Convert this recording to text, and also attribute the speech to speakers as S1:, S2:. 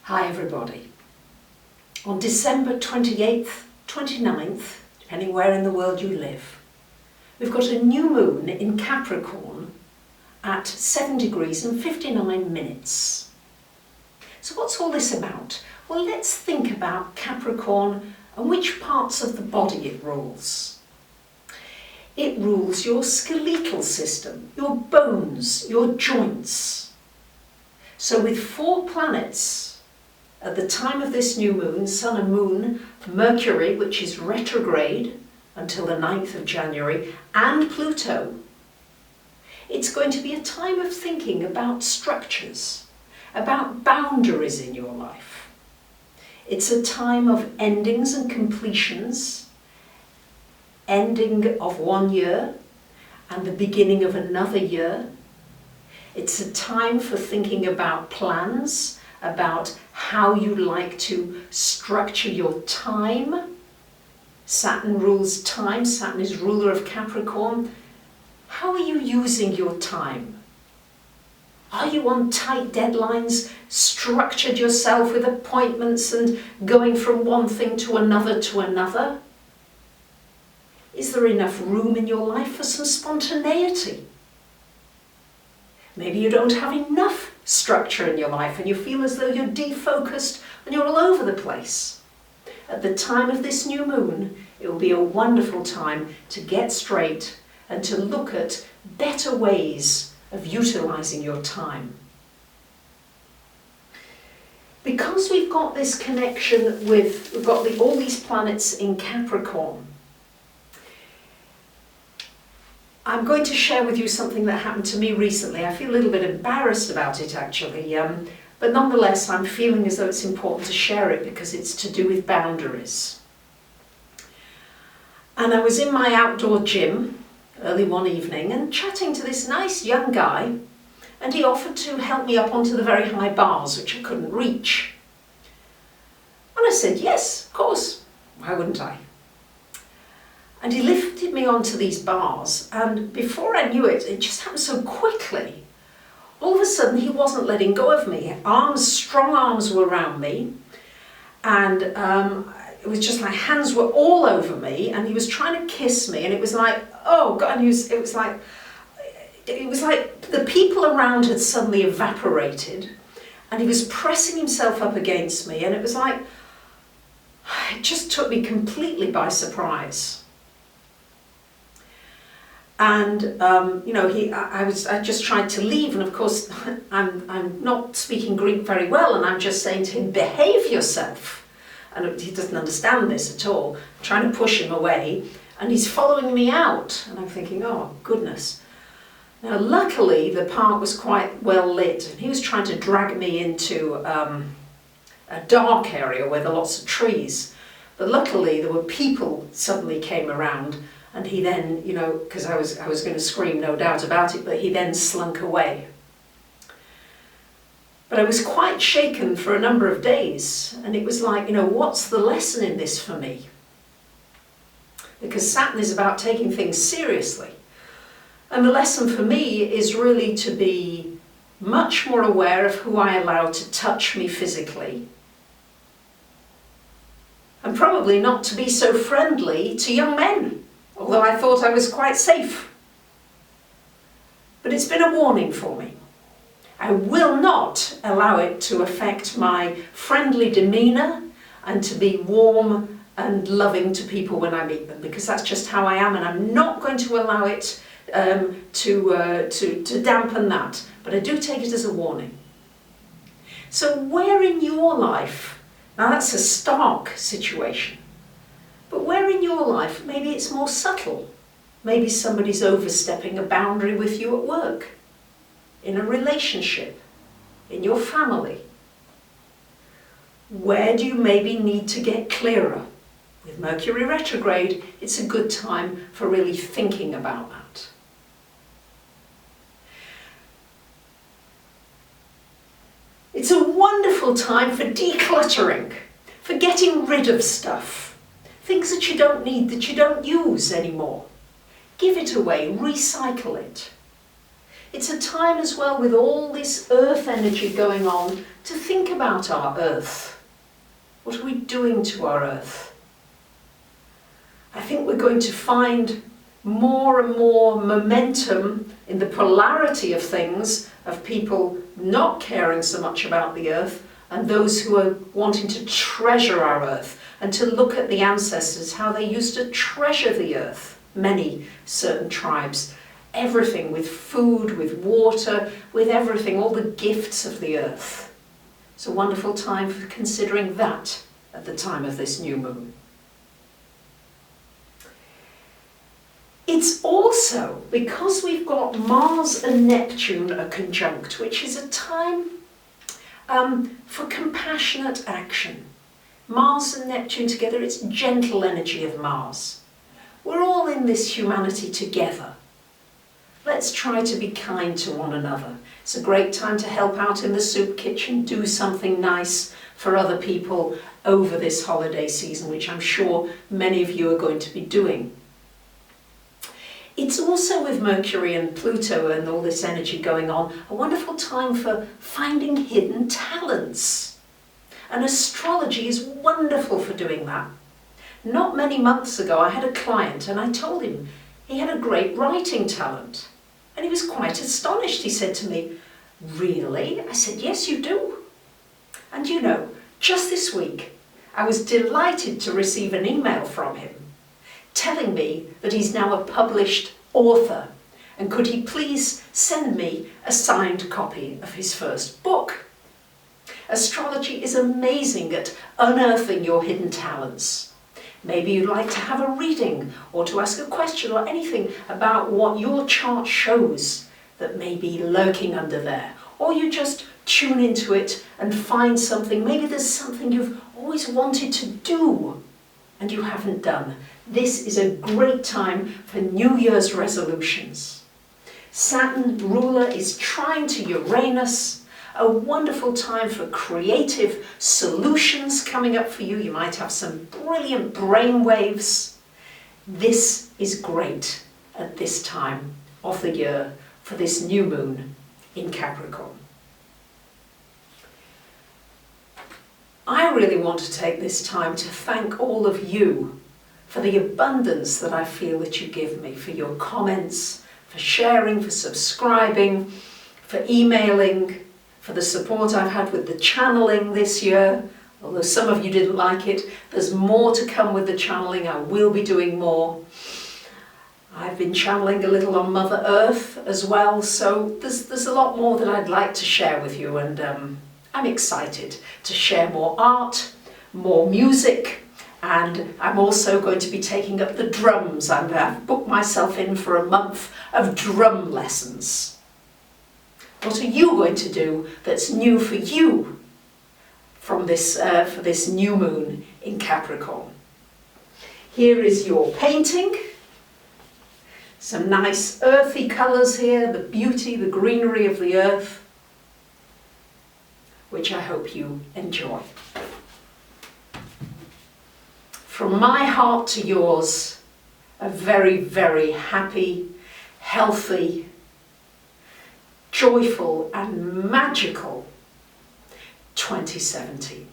S1: Hi everybody. On December 28th, 29th, depending where in the world you live, we've got a new moon in Capricorn at 7 degrees and 59 minutes. So what's all this about? Well, let's think about Capricorn and which parts of the body it rules. It rules your skeletal system, your bones, your joints. So with 4 planets, at the time of this new moon, Sun and Moon, Mercury, which is retrograde until the 9th of January, and Pluto, it's going to be a time of thinking about structures, about boundaries in your life. It's a time of endings and completions, ending of one year and the beginning of another year. It's a time for thinking about plans, about how you like to structure your time. Saturn rules time. Saturn is ruler of Capricorn. How are you using your time? Are you on tight deadlines, structured yourself with appointments and going from one thing to another? Is there enough room in your life for some spontaneity? Maybe you don't have enough structure in your life and you feel as though you're defocused and you're all over the place. At the time of this new moon, it will be a wonderful time to get straight and to look at better ways of utilizing your time. Because we've got this connection with, we've got all these planets in Capricorn, I'm going to share with you something that happened to me recently. I feel a little bit embarrassed about it actually, but nonetheless I'm feeling as though it's important to share it because it's to do with boundaries. And I was in my outdoor gym early one evening and chatting to this nice young guy, and he offered to help me up onto the very high bars which I couldn't reach. And I said, yes, of course, why wouldn't I? And he lifted me onto these bars, and before I knew it, it just happened so quickly. All of a sudden, he wasn't letting go of me. Strong arms were around me, and it was just like hands were all over me, and he was trying to kiss me, and it was like, oh God, and it was like the people around had suddenly evaporated, and he was pressing himself up against me, and it was like, it just took me completely by surprise. And I just tried to leave, and of course I'm not speaking Greek very well, and I'm just saying to him, behave yourself. And he doesn't understand this at all. I'm trying to push him away, and he's following me out, and I'm thinking, oh goodness. Now luckily the park was quite well lit, and he was trying to drag me into a dark area where there are lots of trees. But luckily there were people suddenly came around. And he then, because I was going to scream, no doubt about it, but he then slunk away. But I was quite shaken for a number of days. And it was like, what's the lesson in this for me? Because Saturn is about taking things seriously. And the lesson for me is really to be much more aware of who I allow to touch me physically. And probably not to be so friendly to young men. Although I thought I was quite safe. But it's been a warning for me. I will not allow it to affect my friendly demeanour and to be warm and loving to people when I meet them, because that's just how I am, and I'm not going to allow it to dampen that. But I do take it as a warning. So where in your life, now that's a stark situation, but where in your life, maybe it's more subtle. Maybe somebody's overstepping a boundary with you at work, in a relationship, in your family. Where do you maybe need to get clearer? With Mercury retrograde, it's a good time for really thinking about that. It's a wonderful time for decluttering, for getting rid of stuff. Things that you don't need, that you don't use anymore. Give it away, recycle it. It's a time as well with all this earth energy going on to think about our earth. What are we doing to our earth? I think we're going to find more and more momentum in the polarity of things, of people not caring so much about the earth and those who are wanting to treasure our earth and to look at the ancestors, how they used to treasure the earth. Many certain tribes, everything with food, with water, with everything, all the gifts of the earth. It's a wonderful time for considering that at the time of this new moon. It's also, because we've got Mars and Neptune a conjunct, which is a time for compassionate action. Mars and Neptune together, it's gentle energy of Mars. We're all in this humanity together. Let's try to be kind to one another. It's a great time to help out in the soup kitchen, do something nice for other people over this holiday season, which I'm sure many of you are going to be doing. It's also, with Mercury and Pluto and all this energy going on, a wonderful time for finding hidden talents. And astrology is wonderful for doing that. Not many months ago, I had a client and I told him he had a great writing talent. And he was quite astonished. He said to me, "Really?" I said, "Yes, you do." And you know, just this week, I was delighted to receive an email from him telling me that he's now a published author, and could he please send me a signed copy of his first book. Astrology is amazing at unearthing your hidden talents. Maybe you'd like to have a reading or to ask a question or anything about what your chart shows that may be lurking under there, or you just tune into it and find something. Maybe there's something you've always wanted to do and you haven't done. This is a great time for New Year's resolutions. Saturn, ruler, is trine to Uranus, a wonderful time for creative solutions coming up for you. You might have some brilliant brain waves. This is great at this time of the year for this new moon in Capricorn. I really want to take this time to thank all of you for the abundance that I feel that you give me, for your comments, for sharing, for subscribing, for emailing, for the support I've had with the channeling this year. Although some of you didn't like it, there's more to come with the channeling. I will be doing more. I've been channeling a little on Mother Earth as well, so there's a lot more that I'd like to share with you, and I'm excited to share more art, more music, and I'm also going to be taking up the drums. I've booked myself in for a month of drum lessons. What are you going to do that's new for you from this for this new moon in Capricorn? Here is your painting. Some nice earthy colours here, the beauty, the greenery of the earth, which I hope you enjoy. From my heart to yours, a very, very happy, healthy, joyful and magical 2017.